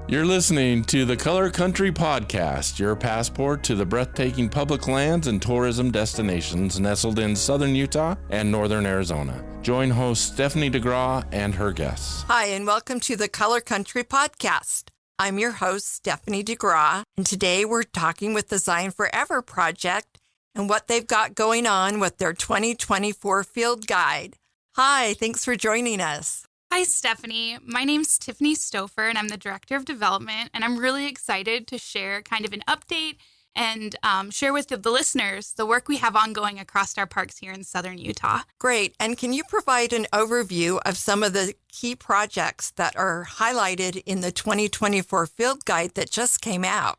You're listening to the Color Country Podcast, your passport to the breathtaking public lands and tourism destinations nestled in southern Utah and northern Arizona. Join host Stephanie DeGraw and her guests. Hi, and welcome to the Color Country Podcast. I'm your host, Stephanie DeGraw, and today we're talking with the Zion Forever Project and what they've got going on with their 2024 field guide. Hi, thanks for joining us. Hi, Stephanie. My name's Tiffany Stouffer, and I'm the Director of Development, and I'm really excited to share kind of an update and share with the listeners the work we have ongoing across our parks here in southern Utah. Great. And can you provide an overview of some of the key projects that are highlighted in the 2024 field guide that just came out?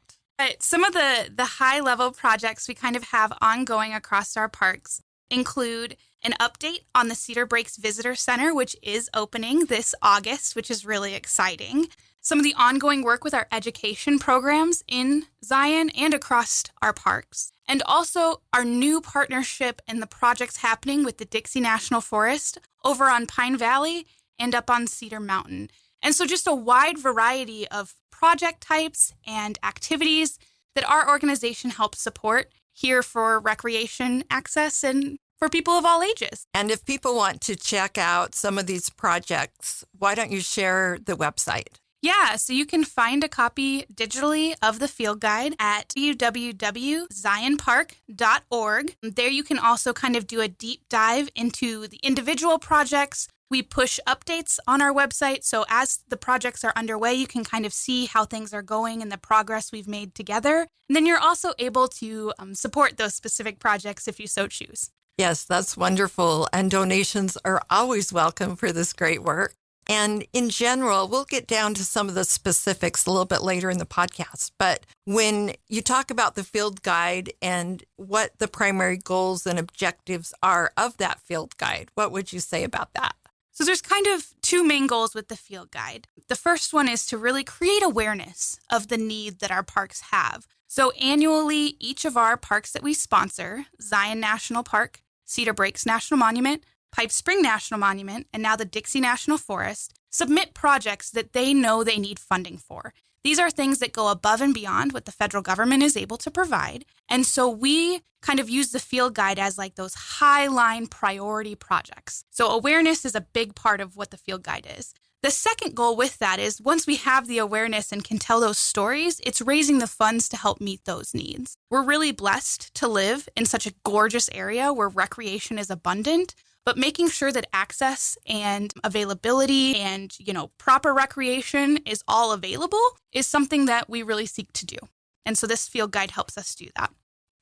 Some of the high-level projects we kind of have ongoing across our parks include an update on the Cedar Breaks Visitor Center, which is opening this August, which is really exciting. Some of the ongoing work with our education programs in Zion and across our parks. And also our new partnership and the projects happening with the Dixie National Forest over on Pine Valley and up on Cedar Mountain. And so just a wide variety of project types and activities that our organization helps support here for recreation access and for people of all ages. And if people want to check out some of these projects, why don't you share the website? Yeah, so you can find a copy digitally of the field guide at www.zionpark.org. There you can also kind of do a deep dive into the individual projects. We push updates on our website, so as the projects are underway, you can kind of see how things are going and the progress we've made together. And then you're also able to support those specific projects if you so choose. Yes, that's wonderful. And donations are always welcome for this great work. And in general, we'll get down to some of the specifics a little bit later in the podcast. But when you talk about the field guide and what the primary goals and objectives are of that field guide, what would you say about that? So there's kind of two main goals with the field guide. The first one is to really create awareness of the need that our parks have. So annually, each of our parks that we sponsor, Zion National Park, Cedar Breaks National Monument, Pipe Spring National Monument, and now the Dixie National Forest, submit projects that they know they need funding for. These are things that go above and beyond what the federal government is able to provide. And so we kind of use the field guide as like those high-line priority projects. So awareness is a big part of what the field guide is. The second goal with that is once we have the awareness and can tell those stories, it's raising the funds to help meet those needs. We're really blessed to live in such a gorgeous area where recreation is abundant, but making sure that access and availability and, proper recreation is all available is something that we really seek to do. And so this field guide helps us do that.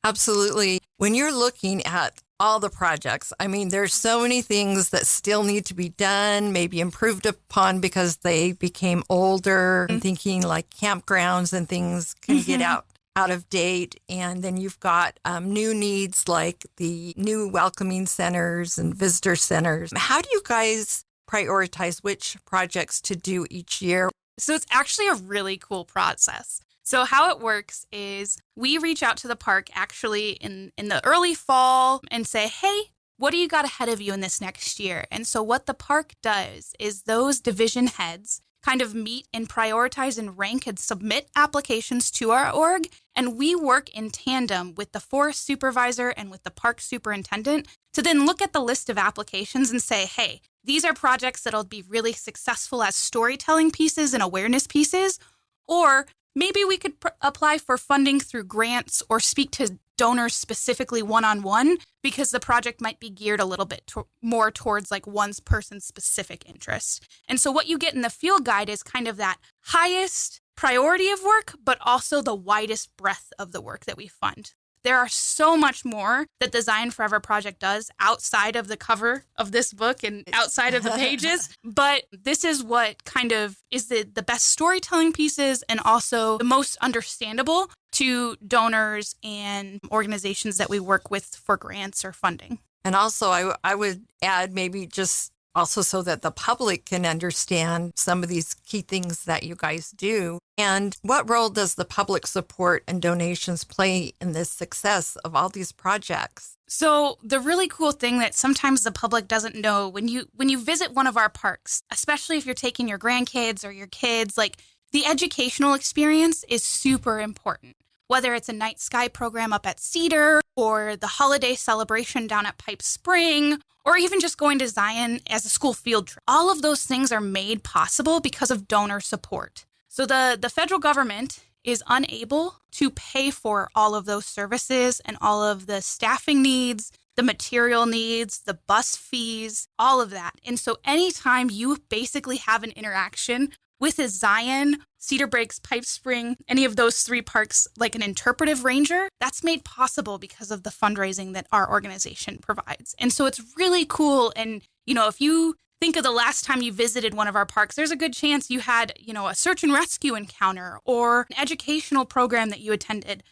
Absolutely. When you're looking at all the projects, there's so many things that still need to be done, maybe improved upon because they became older. I'm thinking like campgrounds and things can get out of date. And then you've got new needs like the new welcoming centers and visitor centers. How do you guys prioritize which projects to do each year? So it's actually a really cool process. So how it works is we reach out to the park actually in the early fall and say, hey, what do you got ahead of you in this next year? And so what the park does is those division heads kind of meet and prioritize and rank and submit applications to our org. And we work in tandem with the forest supervisor and with the park superintendent to then look at the list of applications and say, hey, these are projects that'll be really successful as storytelling pieces and awareness pieces, or maybe we could apply for funding through grants or speak to donors specifically one-on-one because the project might be geared a little bit more towards like one person's specific interest. And so what you get in the field guide is kind of that highest priority of work, but also the widest breadth of the work that we fund. There are so much more that the Zion Forever Project does outside of the cover of this book and outside of the pages. But this is what kind of is the best storytelling pieces and also the most understandable to donors and organizations that we work with for grants or funding. And also, I would add maybe just also so that the public can understand some of these key things that you guys do. And what role does the public support and donations play in the success of all these projects? So the really cool thing that sometimes the public doesn't know when you visit one of our parks, especially if you're taking your grandkids or your kids, like the educational experience is super important. Whether it's a night sky program up at Cedar or the holiday celebration down at Pipe Spring, or even just going to Zion as a school field trip. All of those things are made possible because of donor support. So the federal government is unable to pay for all of those services and all of the staffing needs, the material needs, the bus fees, all of that. And so anytime you basically have an interaction with a Zion, Cedar Breaks, Pipe Spring, any of those three parks, like an interpretive ranger, that's made possible because of the fundraising that our organization provides. And so it's really cool. And, if you think of the last time you visited one of our parks, there's a good chance you had, a search and rescue encounter or an educational program that you attended.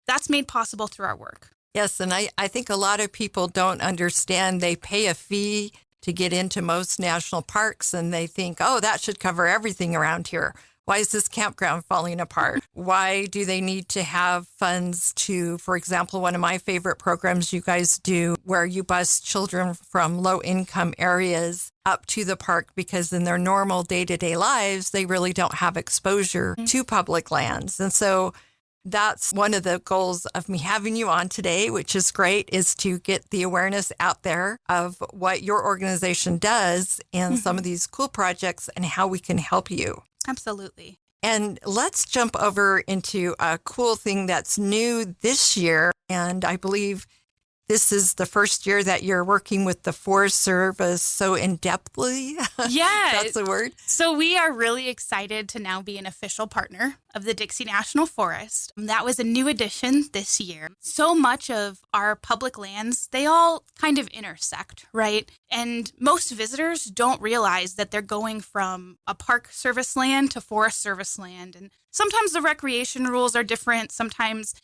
That's made possible through our work. Yes, and I think a lot of people don't understand. They pay a fee to get into most national parks, and they think, oh, that should cover everything around here. Why is this campground falling apart? Why do they need to have funds to, for example, one of my favorite programs you guys do where you bus children from low-income areas up to the park because in their normal day-to-day lives, they really don't have exposure to public lands. And so that's one of the goals of me having you on today, which is great, is to get the awareness out there of what your organization does and some of these cool projects and how we can help you. Absolutely. And let's jump over into a cool thing that's new this year. And I believe this is the first year that you're working with the Forest Service so in-depthly. Yeah. That's the word. So we are really excited to now be an official partner of the Dixie National Forest. That was a new addition this year. So much of our public lands, they all kind of intersect, right? And most visitors don't realize that they're going from a Park Service land to Forest Service land. And sometimes the recreation rules are different. Sometimes,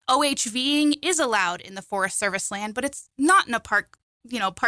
OHVing is allowed in the Forest Service land, but it's not in a park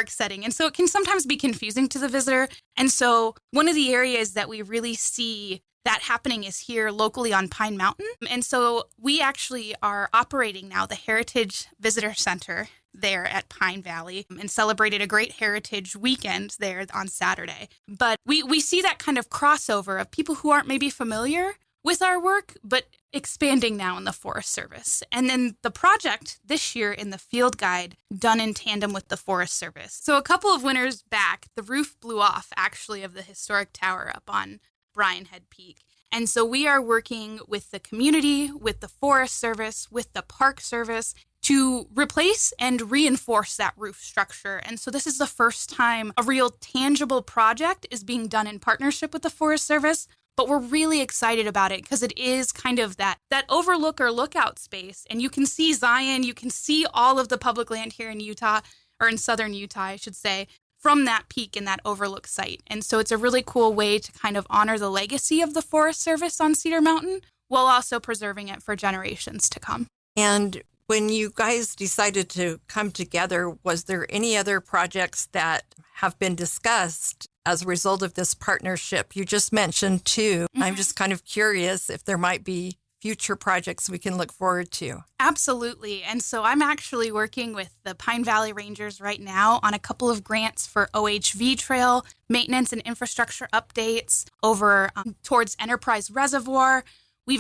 setting. And so it can sometimes be confusing to the visitor. And so one of the areas that we really see that happening is here locally on Pine Mountain. And so we actually are operating now the Heritage Visitor Center there at Pine Valley and celebrated a great heritage weekend there on Saturday. But we see that kind of crossover of people who aren't maybe familiar with our work, but expanding now in the Forest Service. And then the project this year in the field guide done in tandem with the Forest Service. So a couple of winters back, the roof blew off actually of the historic tower up on Bryan Head Peak. And so we are working with the community, with the Forest Service, with the Park Service to replace and reinforce that roof structure. And so this is the first time a real tangible project is being done in partnership with the Forest Service. But we're really excited about it because it is kind of that overlook or lookout space. And you can see Zion, you can see all of the public land here in Utah, or in southern Utah, I should say, from that peak and that overlook site. And so it's a really cool way to kind of honor the legacy of the Forest Service on Cedar Mountain while also preserving it for generations to come. And when you guys decided to come together, was there any other projects that have been discussed as a result of this partnership? You just mentioned two. I'm just kind of curious if there might be future projects we can look forward to. Absolutely. And so I'm actually working with the Pine Valley Rangers right now on a couple of grants for OHV trail maintenance and infrastructure updates over towards Enterprise Reservoir.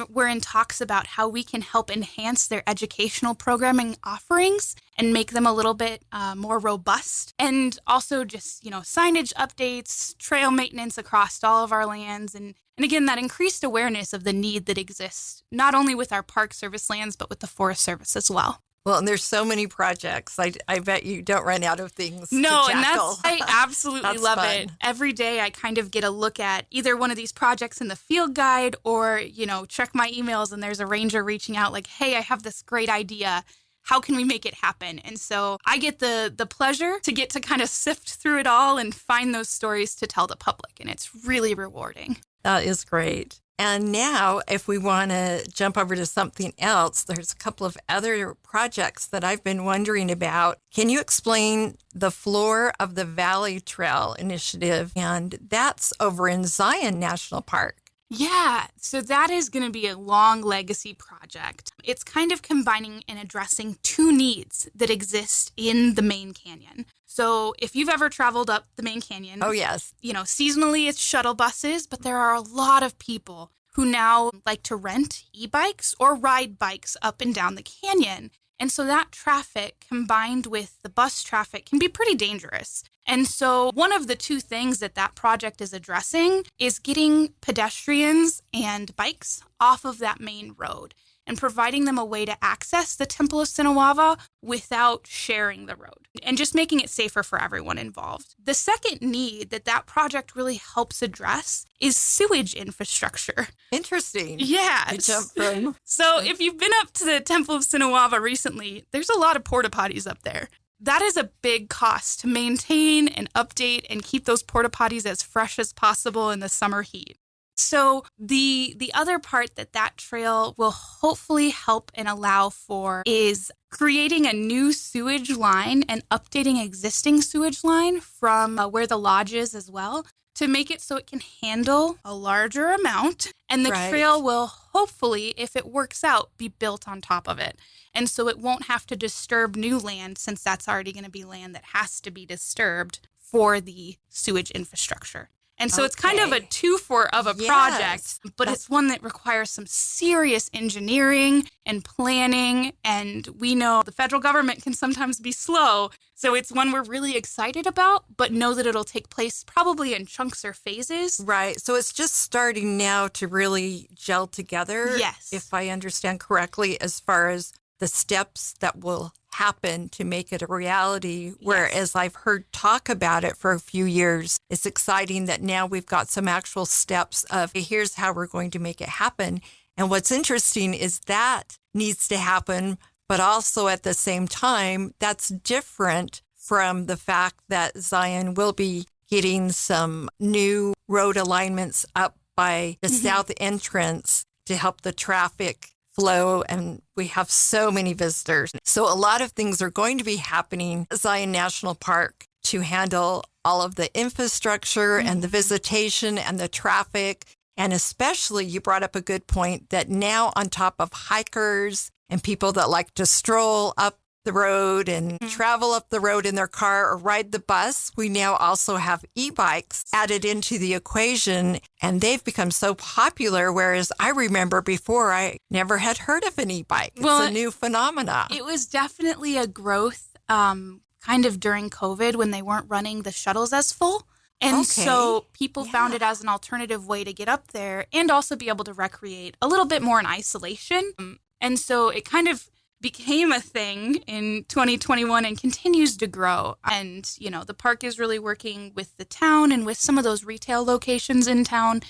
We're in talks about how we can help enhance their educational programming offerings and make them a little bit more robust. And also just, signage updates, trail maintenance across all of our lands. And again, that increased awareness of the need that exists, not only with our Park Service lands, but with the Forest Service as well. Well, and there's so many projects. I bet you don't run out of things No, to tackle. and I absolutely love fun. it. Every day I kind of get a look at either one of these projects in the field guide or, check my emails and there's a ranger reaching out like, hey, I have this great idea. How can we make it happen? And so I get the pleasure to get to kind of sift through it all and find those stories to tell the public. And it's really rewarding. That is great. And now, if we want to jump over to something else, there's a couple of other projects that I've been wondering about. Can you explain the Floor of the Valley Trail initiative? And that's over in Zion National Park. Yeah, so that is going to be a long legacy project. It's kind of combining and addressing two needs that exist in the main canyon. So if you've ever traveled up the main canyon, Oh, yes. Seasonally it's shuttle buses, but there are a lot of people who now like to rent e-bikes or ride bikes up and down the canyon. And so that traffic combined with the bus traffic can be pretty dangerous. And so one of the two things that project is addressing is getting pedestrians and bikes off of that main road and providing them a way to access the Temple of Sinawava without sharing the road and just making it safer for everyone involved. The second need that project really helps address is sewage infrastructure. Interesting. Yeah. You jump from. So if you've been up to the Temple of Sinawava recently, there's a lot of porta potties up there. That is a big cost to maintain and update and keep those porta potties as fresh as possible in the summer heat. So the other part that trail will hopefully help and allow for is creating a new sewage line and updating existing sewage line from where the lodge is as well to make it so it can handle a larger amount. And the trail will hopefully, if it works out, be built on top of it. And so it won't have to disturb new land since that's already going to be land that has to be disturbed for the sewage infrastructure. And so it's kind of a two-for of a project, but it's one that requires some serious engineering and planning. And we know the federal government can sometimes be slow. So it's one we're really excited about, but know that it'll take place probably in chunks or phases. Right. So it's just starting now to really gel together. Yes. If I understand correctly, as far as the steps that will happen to make it a reality. Whereas I've heard talk about it for a few years. It's exciting that now we've got some actual steps of here's how we're going to make it happen. And what's interesting is that needs to happen, but also at the same time, that's different from the fact that Zion will be getting some new road alignments up by the south entrance to help the traffic flow, and we have so many visitors. So a lot of things are going to be happening at Zion National Park to handle all of the infrastructure and the visitation and the traffic. And especially, you brought up a good point that now on top of hikers and people that like to stroll up the road and travel up the road in their car or ride the bus, we now also have e-bikes added into the equation, and they've become so popular, whereas I remember before I never had heard of an e-bike. It's a new phenomena. It was definitely a growth kind of during COVID when they weren't running the shuttles as full. And so people found it as an alternative way to get up there and also be able to recreate a little bit more in isolation. And so it kind of became a thing in 2021 and continues to grow. And, the park is really working with the town and with some of those retail locations in town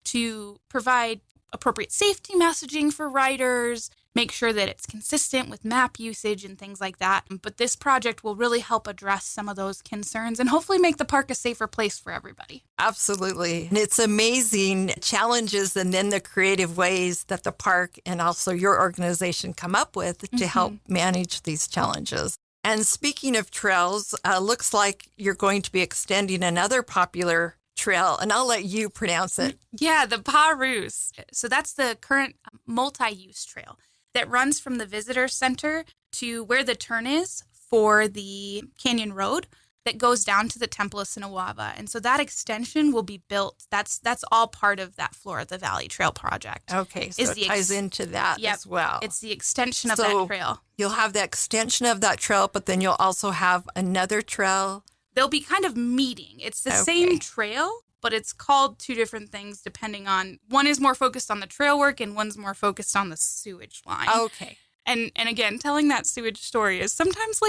to provide appropriate safety messaging for riders, make sure that it's consistent with map usage and things like that. But this project will really help address some of those concerns and hopefully make the park a safer place for everybody. Absolutely. And it's amazing challenges and then the creative ways that the park and also your organization come up with to help manage these challenges. And speaking of trails, looks like you're going to be extending another popular trail, and I'll let you pronounce it. Yeah, the Pa'arus. So that's the current multi-use trail that runs from the visitor center to where the turn is for the Canyon Road that goes down to the Temple of Sinawava. And so that extension will be built. That's all part of that Floor of the Valley Trail project. Okay, so it ties into that as well. It's the extension of that trail. You'll have the extension of that trail, but then you'll also have another trail. They'll be kind of meeting. It's the same trail, but it's called two different things depending on, one is more focused on the trail work and one's more focused on the sewage line. Okay. And again, telling that sewage story is sometimes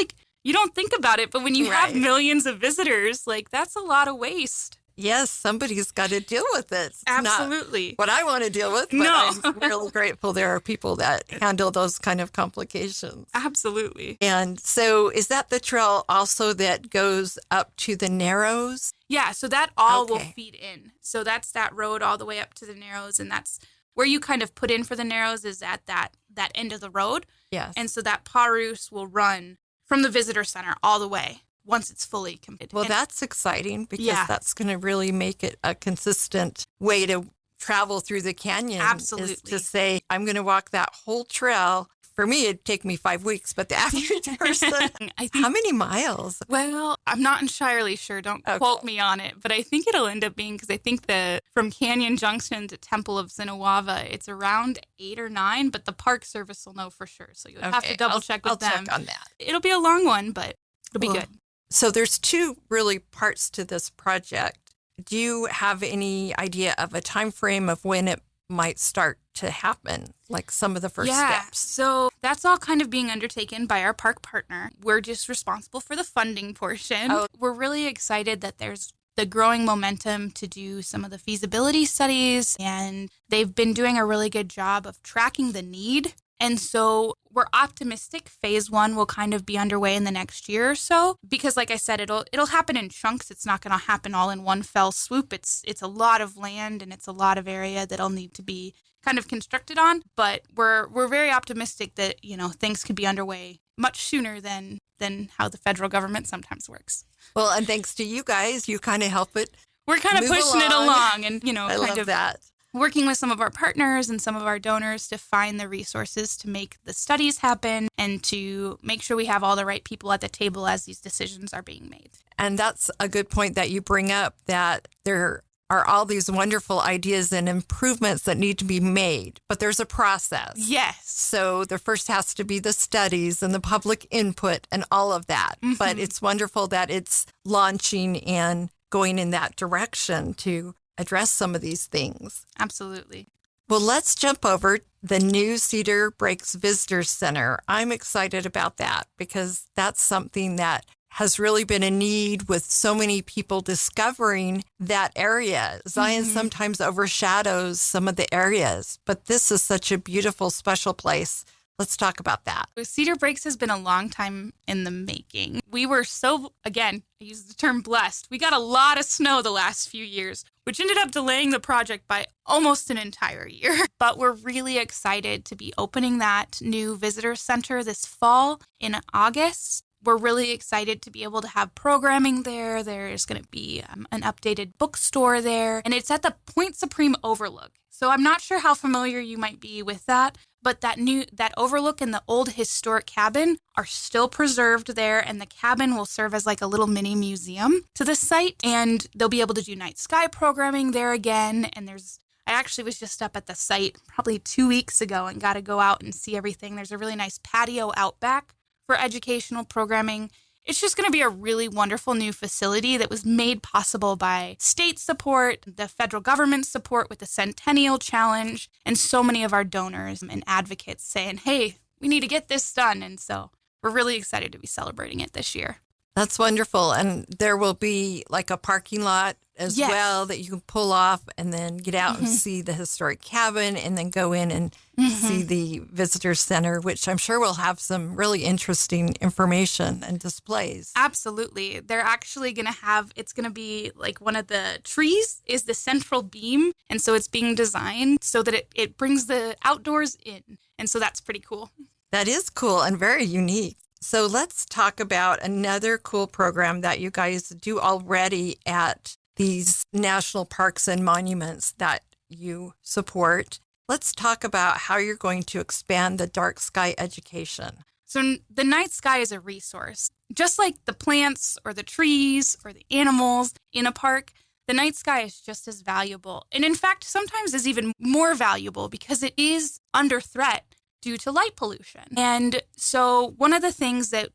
you don't think about it, but when you have millions of visitors, that's a lot of waste. Yes, somebody's got to deal with it. It's Absolutely. Not what I want to deal with, but I'm really grateful there are people that handle those kind of complications. Absolutely. And so is that the trail also that goes up to the Narrows? Yeah, so that all will feed in. So that's that road all the way up to the Narrows, and that's where you kind of put in for the Narrows is at that end of the road. Yes. And so that Pa'arus will run from the visitor center all the way once it's fully completed. Well, that's exciting because that's going to really make it a consistent way to travel through the canyon. Absolutely. Is to say, I'm going to walk that whole trail. For me, it'd take me 5 weeks, but the average person, I think, how many miles? well, I'm not entirely sure. Don't Okay. quote me on it, but I think it'll end up being, because I think from Canyon Junction to Temple of Zinawava, it's around 8 or 9, but the Park Service will know for sure. So you'll have to double check with I'll them. check on that. It'll be a long one, but it'll be good. So there's 2 really parts to this project. Do you have any idea of a time frame of when it might start to happen, like some of the first steps? So that's all kind of being undertaken by our park partner. We're just responsible for the funding portion. Oh. We're really excited that there's the growing momentum to do some of the feasibility studies, and they've been doing a really good job of tracking the need. And so we're optimistic phase 1 will kind of be underway in the next year or so, because like I said, it'll happen in chunks. It's not going to happen all in one fell swoop. It's a lot of land and it's a lot of area that'll need to be kind of constructed on. But we're very optimistic that, things could be underway much sooner than how the federal government sometimes works. Well, and thanks to you guys, you kind of help it. We're kind of Move pushing it along and, I love that. working with some of our partners and some of our donors to find the resources to make the studies happen and to make sure we have all the right people at the table as these decisions are being made. And that's a good point that you bring up, that there are all these wonderful ideas and improvements that need to be made, but there's a process. Yes. So the first has to be the studies and the public input and all of that. Mm-hmm. But it's wonderful that it's launching and going in that direction to address some of these things. Absolutely. Well, let's jump over the new Cedar Breaks Visitor Center. I'm excited about that because that's something that has really been a need with so many people discovering that area. Zion sometimes overshadows some of the areas, but this is such a beautiful, special place. Let's talk about that. Cedar Breaks has been a long time in the making. We were again, I use the term blessed. We got a lot of snow the last few years, which ended up delaying the project by almost an entire year. But we're really excited to be opening that new visitor center this fall in August. We're really excited to be able to have programming there. There's going to be an updated bookstore there, and it's at the Point Supreme Overlook. So I'm not sure how familiar you might be with that, but that overlook and the old historic cabin are still preserved there, and the cabin will serve as like a little mini museum to the site, and they'll be able to do night sky programming there again. And I actually was just up at the site probably 2 weeks ago and got to go out and see everything. There's a really nice patio out back for educational programming. It's just going to be a really wonderful new facility that was made possible by state support, the federal government support with the Centennial Challenge, and so many of our donors and advocates saying, hey, we need to get this done. And so we're really excited to be celebrating it this year. That's wonderful. And there will be like a parking lot as well that you can pull off and then get out and see the historic cabin and then go in and see the visitor center, which I'm sure will have some really interesting information and displays. Absolutely. They're actually going to it's going to be like one of the trees is the central beam. And so it's being designed so that it brings the outdoors in. And so that's pretty cool. That is cool and very unique. So let's talk about another cool program that you guys do already at these national parks and monuments that you support. Let's talk about how you're going to expand the dark sky education. So the night sky is a resource. Just like the plants or the trees or the animals in a park, the night sky is just as valuable. And in fact, sometimes is even more valuable because it is under threat due to light pollution. And so one of the things that,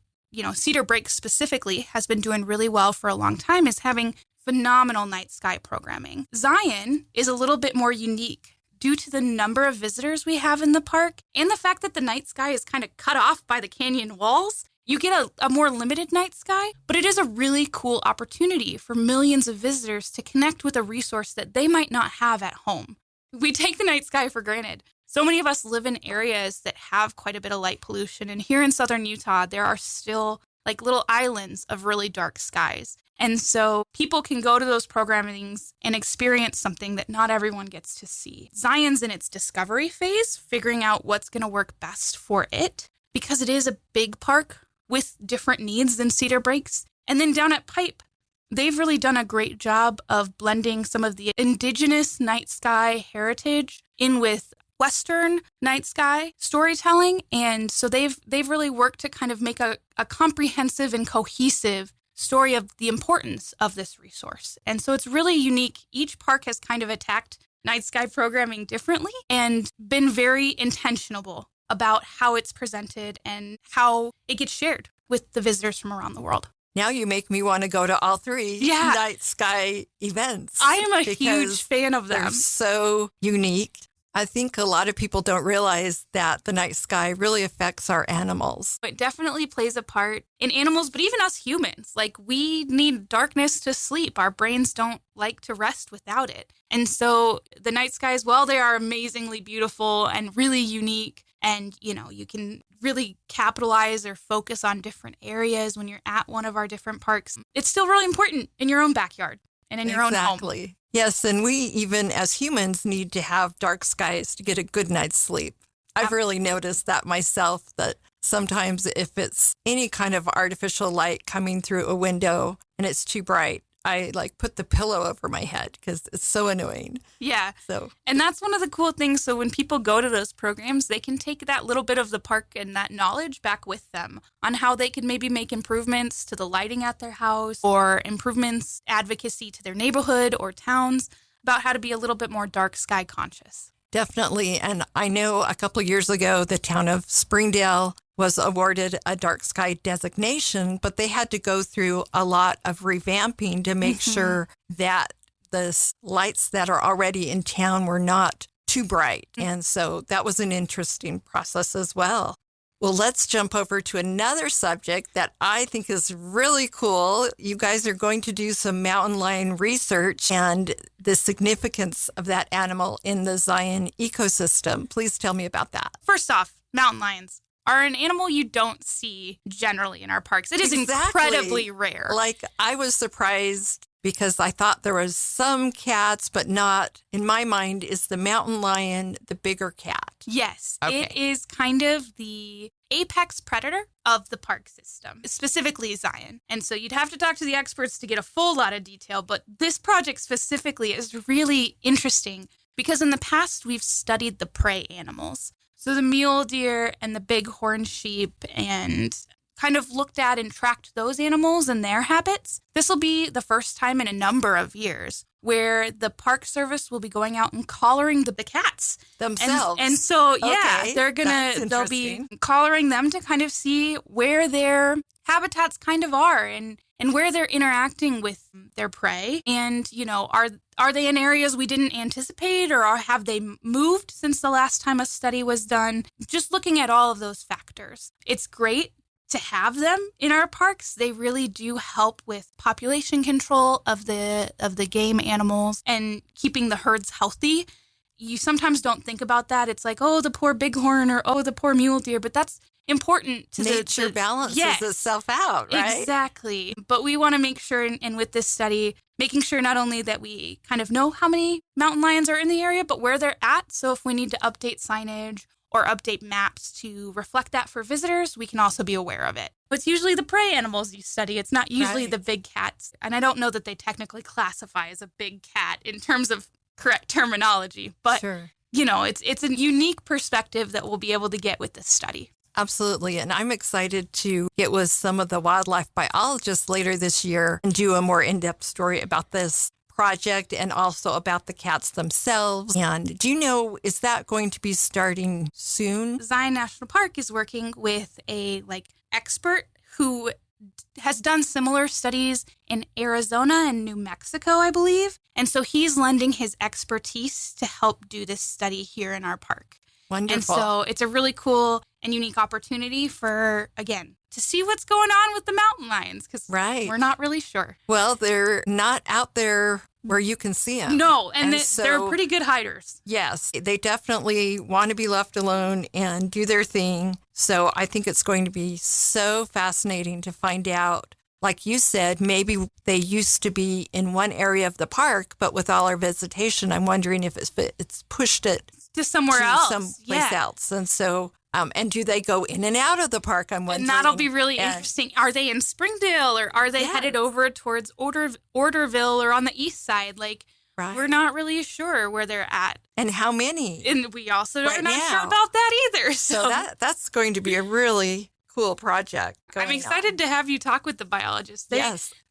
Cedar Breaks specifically has been doing really well for a long time is having phenomenal night sky programming. Zion is a little bit more unique due to the number of visitors we have in the park and the fact that the night sky is kind of cut off by the canyon walls. You get a more limited night sky, but it is a really cool opportunity for millions of visitors to connect with a resource that they might not have at home. We take the night sky for granted. So many of us live in areas that have quite a bit of light pollution. And here in southern Utah, there are still like little islands of really dark skies. And so people can go to those programmings and experience something that not everyone gets to see. Zion's in its discovery phase, figuring out what's going to work best for it, because it is a big park with different needs than Cedar Breaks. And then down at Pipe, they've really done a great job of blending some of the indigenous night sky heritage in with Western night sky storytelling. And so they've really worked to kind of make a comprehensive and cohesive story of the importance of this resource. And so it's really unique. Each park has kind of attacked night sky programming differently and been very intentional about how it's presented and how it gets shared with the visitors from around the world. Now you make me want to go to all three night sky events. I am a huge fan of them. They're so unique. I think a lot of people don't realize that the night sky really affects our animals. It definitely plays a part in animals, but even us humans. Like, we need darkness to sleep. Our brains don't like to rest without it. And so the night skies, well, they are amazingly beautiful and really unique. And, you know, you can really capitalize or focus on different areas when you're at one of our different parks. It's still really important in your own backyard and in your own home. Exactly. Yes, and we even as humans need to have dark skies to get a good night's sleep. I've really noticed that myself, that sometimes if it's any kind of artificial light coming through a window and it's too bright, I put the pillow over my head because it's so annoying. Yeah. So, and that's one of the cool things. So when people go to those programs, they can take that little bit of the park and that knowledge back with them on how they can maybe make improvements to the lighting at their house or improvements, advocacy to their neighborhood or towns about how to be a little bit more dark sky conscious. Definitely. And I know a couple of years ago, the town of Springdale was awarded a dark sky designation, but they had to go through a lot of revamping to make sure that the lights that are already in town were not too bright. And so that was an interesting process as well. Well, let's jump over to another subject that I think is really cool. You guys are going to do some mountain lion research and the significance of that animal in the Zion ecosystem. Please tell me about that. First off, mountain lions are an animal you don't see generally in our parks. It is incredibly rare. Like, I was surprised because I thought there was some cats, but not, in my mind, is the mountain lion the bigger cat? Yes. Okay. It is kind of the apex predator of the park system, specifically Zion. And so you'd have to talk to the experts to get a full lot of detail, but this project specifically is really interesting because in the past we've studied the prey animals. So the mule deer and the bighorn sheep, and kind of looked at and tracked those animals and their habits. This will be the first time in a number of years where the Park Service will be going out and collaring the cats themselves. And so, yeah, Okay, they'll be collaring them to kind of see where their habitats kind of are and where they're interacting with their prey. And, you know, are they in areas we didn't anticipate, or have they moved since the last time a study was done? Just looking at all of those factors. It's great to have them in our parks. They really do help with population control of the game animals and keeping the herds healthy. You sometimes don't think about that. It's like, oh, the poor bighorn, or oh, the poor mule deer, but that's important to nature balances itself out, right? Exactly. But we want to make sure, and with this study, making sure not only that we kind of know how many mountain lions are in the area, but where they're at. So if we need to update signage or update maps to reflect that for visitors, we can also be aware of it. It's usually the prey animals you study. It's not usually the big cats. And I don't know that they technically classify as a big cat in terms of correct terminology, but you know, it's a unique perspective that we'll be able to get with this study. Absolutely. And I'm excited to get with some of the wildlife biologists later this year and do a more in-depth story about this project and also about the cats themselves. And do you know, is that going to be starting soon? Zion National Park is working with a expert who has done similar studies in Arizona and New Mexico, I believe. And so he's lending his expertise to help do this study here in our park. Wonderful. And so it's a really cool and unique opportunity for, again, to see what's going on with the mountain lions, because we're not really sure. Well, they're not out there where you can see them. No, and they're pretty good hiders. Yes, they definitely want to be left alone and do their thing. So I think it's going to be so fascinating to find out. Like you said, maybe they used to be in one area of the park, but with all our visitation, I'm wondering if it's pushed it to somewhere else. Someplace else. And so And do they go in and out of the park? I'm wondering. And that'll be really interesting. Are they in Springdale, or are they headed over towards Orderville or on the east side? Like, we're not really sure where they're at. And how many? And we also are not sure about that either. So that's going to be a really cool project. I'm excited to have you talk with the biologists.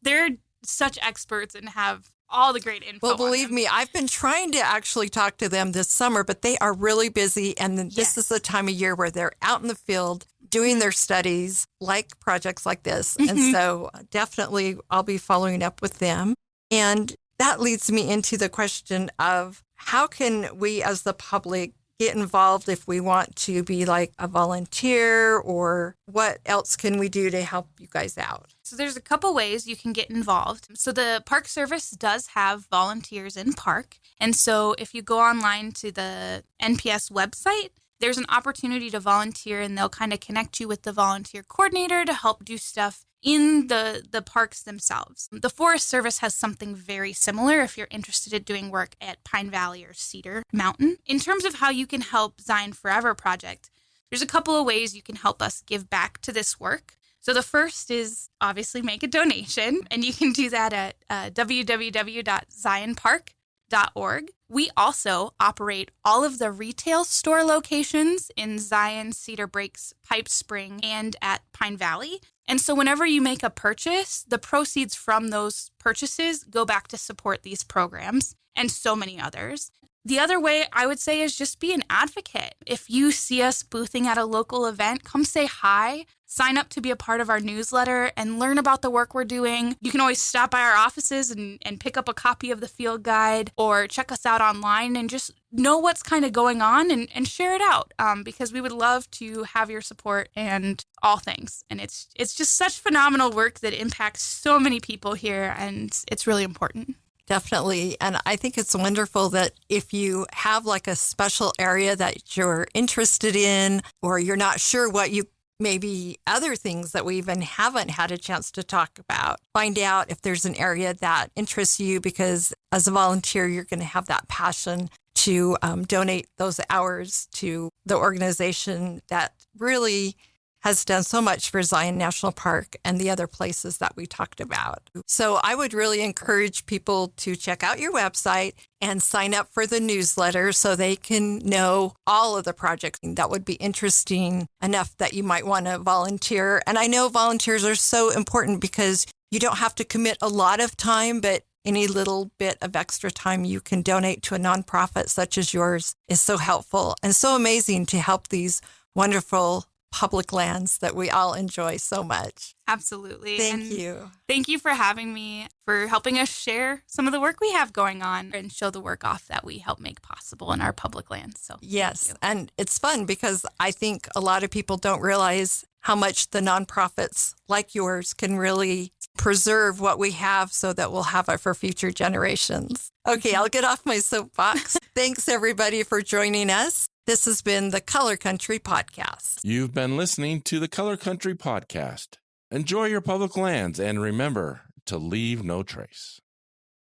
They're such experts and have all the great info. Well, believe me, I've been trying to actually talk to them this summer, but they are really busy. And this is the time of year where they're out in the field doing their studies, like projects like this. And so definitely I'll be following up with them. And that leads me into the question of how can we as the public get involved if we want to be like a volunteer, or what else can we do to help you guys out? So there's a couple ways you can get involved. So the Park Service does have volunteers in park. And so if you go online to the NPS website, there's an opportunity to volunteer, and they'll kind of connect you with the volunteer coordinator to help do stuff in the parks themselves. The Forest Service has something very similar if you're interested in doing work at Pine Valley or Cedar Mountain. In terms of how you can help Zion Forever Project, there's a couple of ways you can help us give back to this work. So the first is obviously make a donation, and you can do that at www.zionpark.org. We also operate all of the retail store locations in Zion, Cedar Breaks, Pipe Spring, and at Pine Valley. And so whenever you make a purchase, the proceeds from those purchases go back to support these programs and so many others. The other way I would say is just be an advocate. If you see us boothing at a local event, come say hi, sign up to be a part of our newsletter, and learn about the work we're doing. You can always stop by our offices and pick up a copy of the field guide, or check us out online and just know what's kind of going on and share it out, because we would love to have your support and all things. And it's just such phenomenal work that impacts so many people here, and it's really important. Definitely. And I think it's wonderful that if you have like a special area that you're interested in, or you're not sure what you maybe other things that we even haven't had a chance to talk about, find out if there's an area that interests you, because as a volunteer, you're going to have that passion to donate those hours to the organization that really has done so much for Zion National Park and the other places that we talked about. So I would really encourage people to check out your website and sign up for the newsletter so they can know all of the projects that would be interesting enough that you might want to volunteer. And I know volunteers are so important because you don't have to commit a lot of time, but any little bit of extra time you can donate to a nonprofit such as yours is so helpful and so amazing to help these wonderful public lands that we all enjoy so much. Absolutely. Thank you. Thank you for having me, for helping us share some of the work we have going on and show the work off that we help make possible in our public lands. So yes, and it's fun because I think a lot of people don't realize how much the nonprofits like yours can really preserve what we have so that we'll have it for future generations. Okay, I'll get off my soapbox. Thanks, everybody, for joining us. This has been the Color Country Podcast. You've been listening to the Color Country Podcast. Enjoy your public lands and remember to leave no trace.